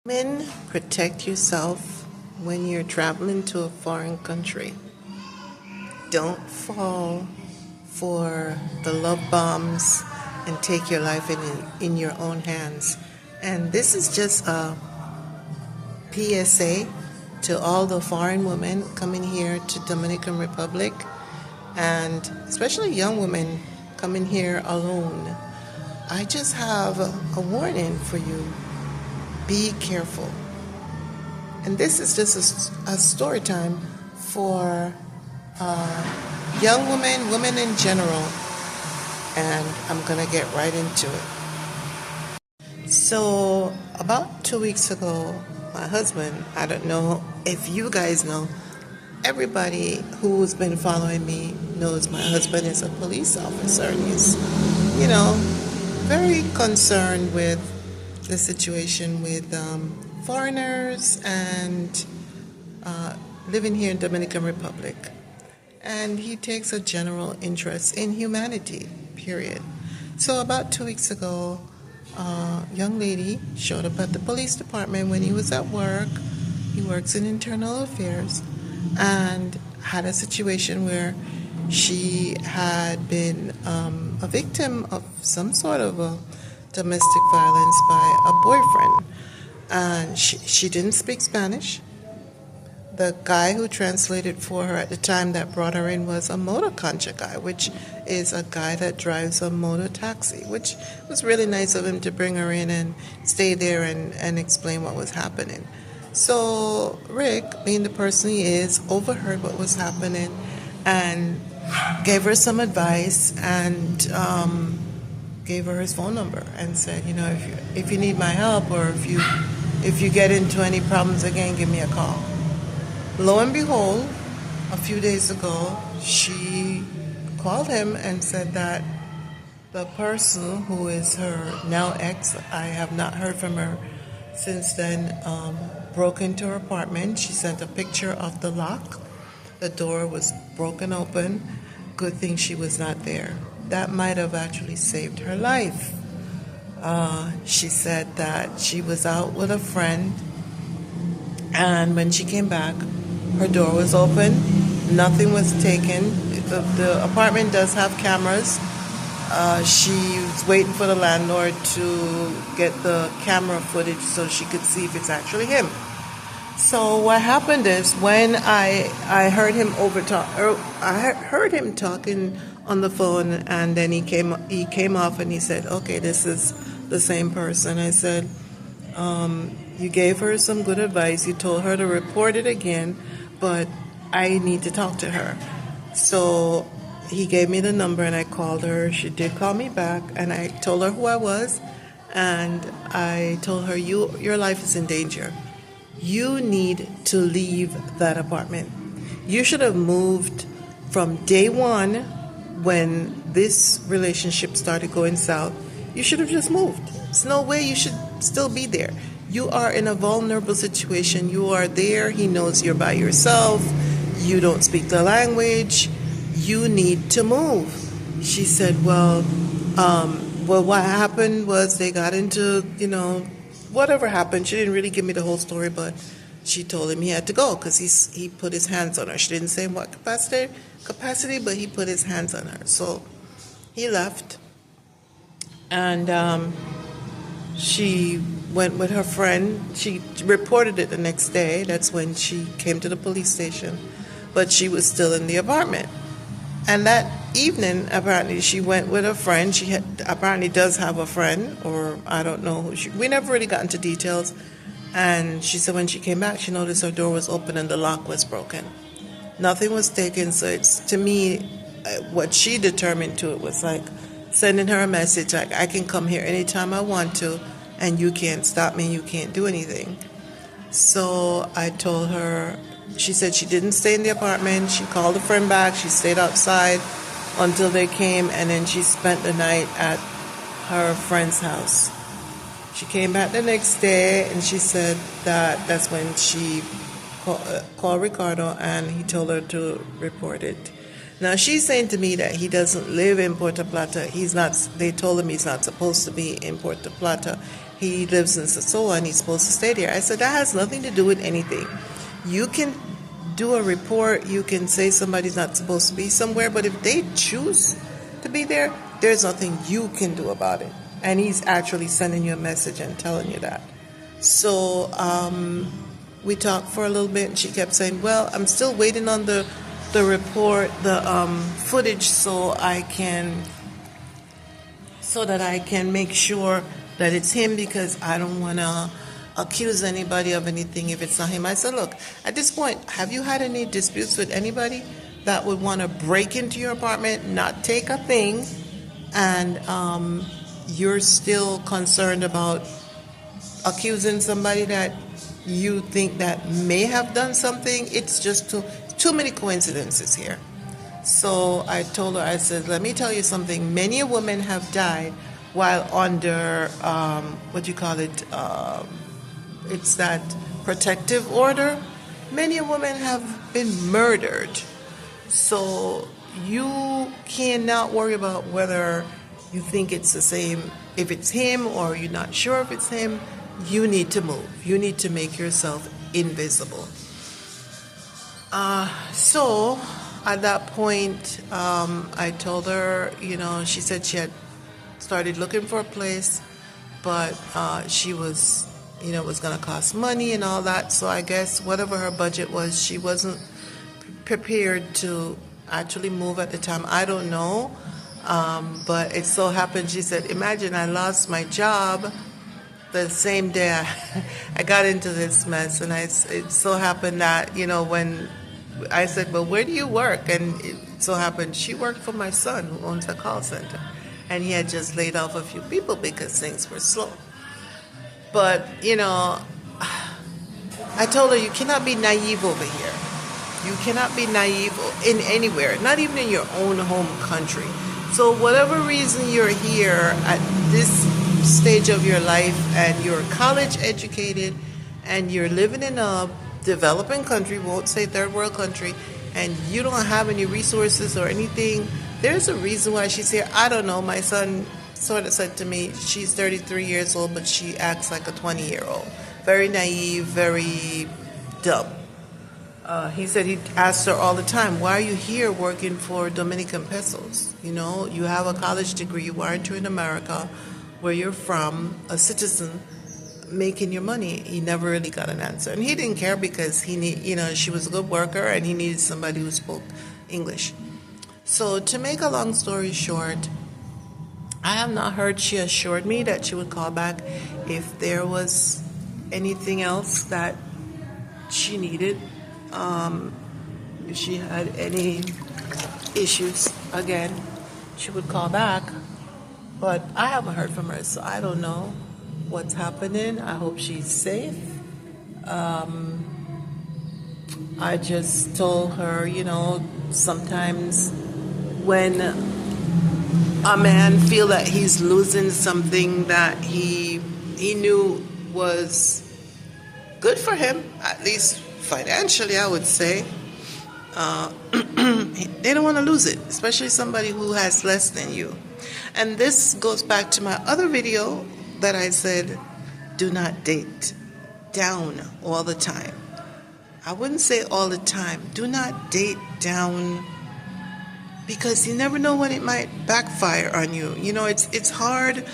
Men, protect yourself when you're traveling to a foreign country. Don't fall for the love bombs and take your life in your own hands. And this is just a PSA to all the foreign women coming here to Dominican Republic, and especially young women coming here alone. I just have a warning for you. Be careful. And this is just a story time for young women in general. And I'm going to get right into it. So, about 2 weeks ago, my husband, I don't know if you guys know, everybody who's been following me knows my husband is a police officer. And he's, very concerned with the situation with foreigners and living here in Dominican Republic. And he takes a general interest in humanity, period. So about 2 weeks ago, a young lady showed up at the police department when he was at work. He works in internal affairs, and had a situation where she had been a victim of some sort of a domestic violence by a boyfriend. And she didn't speak Spanish. The guy who translated for her at the time that brought her in was a motor concha guy, which is a guy that drives a motor taxi, which was really nice of him to bring her in and stay there and explain what was happening. So Rick, being the person he is, overheard what was happening and gave her some advice and gave her his phone number and said, if you need my help, or if you get into any problems again, give me a call. Lo and behold, a few days ago, she called him and said that the person who is her now ex, I have not heard from her since then, broke into her apartment. She sent a picture of the lock. The door was broken open. Good thing she was not there. That might have actually saved her life. She said that she was out with a friend, and when she came back, her door was open, nothing was taken. The apartment does have cameras. She was waiting for the landlord to get the camera footage so she could see if it's actually him. So what happened is, when I heard him I heard him talking on the phone, and then he came off and he said, "Okay, this is the same person." I said, "You gave her some good advice. You told her to report it again, but I need to talk to her." So he gave me the number and I called her. She did call me back, and I told her who I was, and I told her, your life is in danger. You need to leave that apartment. You should have moved from day one when this relationship started going south. You should have just moved. There's no way you should still be there. You are in a vulnerable situation. You are there. He knows you're by yourself. You don't speak the language. You need to move. She said, well, what happened was they got into, whatever happened. She didn't really give me the whole story, but she told him he had to go because he put his hands on her. She didn't say in what capacity, but he put his hands on her. So he left, and she went with her friend. She reported it the next day. That's when she came to the police station, but she was still in the apartment. And that evening, apparently, she went with a friend. She apparently does have a friend, or I don't know who we never really got into details. And she said when she came back, she noticed her door was open and the lock was broken. Nothing was taken. So it's, to me, what she determined to it was like sending her a message like, I can come here anytime I want to, and you can't stop me, you can't do anything. So I told her, she said she didn't stay in the apartment. She called a friend back. She stayed outside until they came, and then she spent the night at her friend's house. She came back the next day, and she said that's when she called Ricardo, and he told her to report it. Now, she's saying to me that he doesn't live in Puerto Plata. They told him he's not supposed to be in Puerto Plata. he lives in Sasoa and he's supposed to stay there. I said, that has nothing to do with anything. You can do a report, you can say somebody's not supposed to be somewhere, but if they choose to be there, there's nothing you can do about it. And he's actually sending you a message and telling you that. So we talked for a little bit, and she kept saying, well, I'm still waiting on the report, the footage, so that I can make sure that it's him, because I don't want to accuse anybody of anything if it's not him. I said, look, at this point, have you had any disputes with anybody that would want to break into your apartment, not take a thing, and you're still concerned about accusing somebody that you think that may have done something? It's just too many coincidences here. So I told her, I said, let me tell you something. Many a women have died while under, it's that protective order. Many a women have been murdered. So you cannot worry about whether you think it's the same, if it's him, or you're not sure if it's him. You need to move. You need to make yourself invisible. So at that point, I told her, she said she had started looking for a place, but she was, it was going to cost money and all that. So I guess whatever her budget was, she wasn't prepared to actually move at the time. I don't know. But it so happened, she said, imagine I lost my job the same day I got into this mess. And it so happened that, when I said, well, where do you work? And it so happened she worked for my son, who owns a call center. And he had just laid off a few people because things were slow. But, I told her, you cannot be naive over here. You cannot be naive in anywhere, not even in your own home country. So whatever reason you're here at this stage of your life, and you're college educated, and you're living in a developing country, won't say third world country, and you don't have any resources or anything, there's a reason why she's here. I don't know. My son sort of said to me, she's 33 years old, but she acts like a 20-year-old. Very naive, very dumb. He said he asked her all the time, why are you here working for Dominican pesos? You have a college degree. Why aren't you in America, where you're from, a citizen, making your money? He never really got an answer. And he didn't care, because she was a good worker and he needed somebody who spoke English. So to make a long story short, I have not heard. She assured me that she would call back if there was anything else that she needed. If she had any issues, again, she would call back. But I haven't heard from her, so I don't know what's happening. I hope she's safe. I just told her, sometimes when a man feel that he's losing something that he knew was good for him, at least financially, I would say, they don't want to lose it, especially somebody who has less than you. And this goes back to my other video that I said, do not date down all the time. I wouldn't say all the time. Do not date down, because you never know when it might backfire on you. It's hard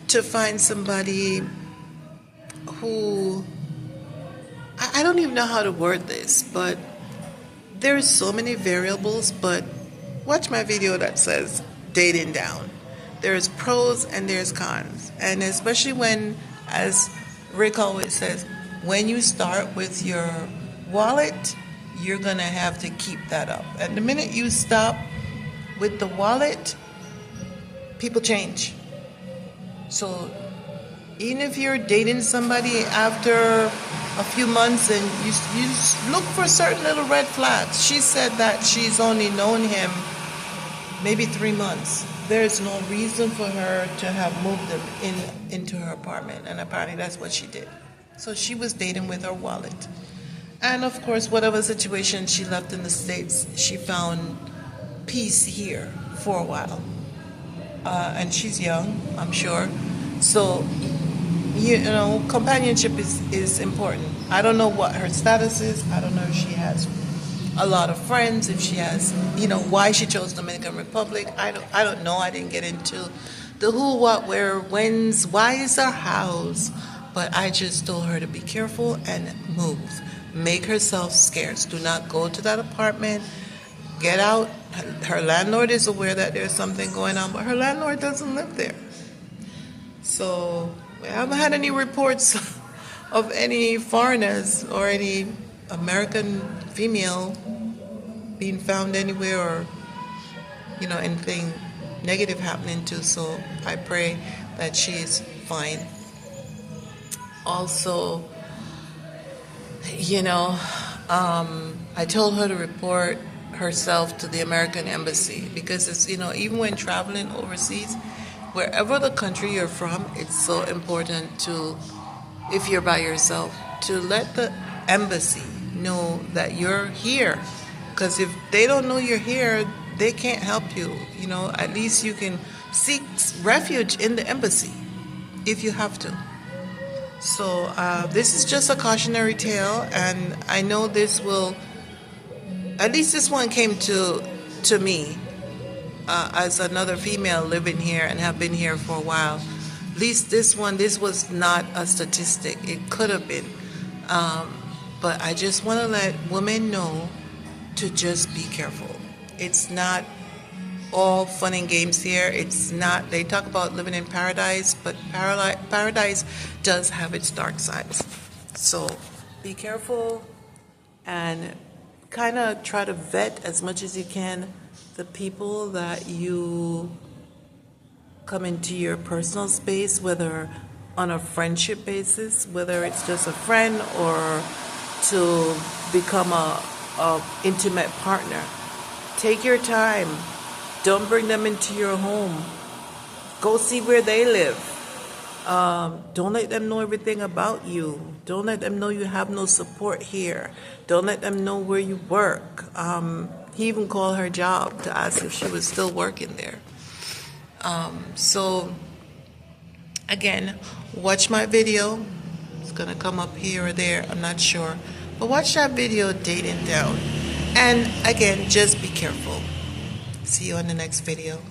to find somebody who, I don't even know how to word this, but there's so many variables. But watch my video that says dating down. There's pros and there's cons. And especially when, as Rick always says, when you start with your wallet, you're going to have to keep that up. And the minute you stop with the wallet, people change. So even if you're dating somebody after a few months and you look for certain little red flags. She said that she's only known him maybe 3 months. There's no reason for her to have moved him into her apartment, and apparently that's what she did. So she was dating with her wallet. And of course, whatever situation she left in the States, she found peace here for a while. And she's young, I'm sure. So, companionship is important. I don't know what her status is. I don't know if she has a lot of friends, if she has, why she chose Dominican Republic. I don't know. I didn't get into the who, what, where, when's, why is her house. But I just told her to be careful and move. Make herself scarce. Do not go to that apartment. Get out. Her landlord is aware that there's something going on, but her landlord doesn't live there. So we haven't had any reports of any foreigners or any American female being found anywhere, or anything negative happening to. So I pray that she's fine. Also, I told her to report herself to the American embassy, because it's, even when traveling overseas, wherever the country you're from, it's so important to, if you're by yourself, to let the embassy know that you're here. Because if they don't know you're here, they can't help you. At least you can seek refuge in the embassy if you have to. So this is just a cautionary tale, and I know this will, at least this one came to me as another female living here and have been here for a while. At least this was not a statistic. It could have been. But I just want to let women know to just be careful. It's not all fun and games here. It's not, they talk about living in paradise, but paradise does have its dark sides. So be careful and kind of try to vet as much as you can the people that you come into your personal space, whether on a friendship basis, whether it's just a friend or to become a intimate partner. Take your time. Don't bring them into your home. Go see where they live. Don't let them know everything about you. Don't let them know you have no support here. Don't let them know where you work. He even called her job to ask if she was still working there. So, again, watch my video. It's going to come up here or there. I'm not sure. But watch that video, Dating Down. And, again, just be careful. See you on the next video.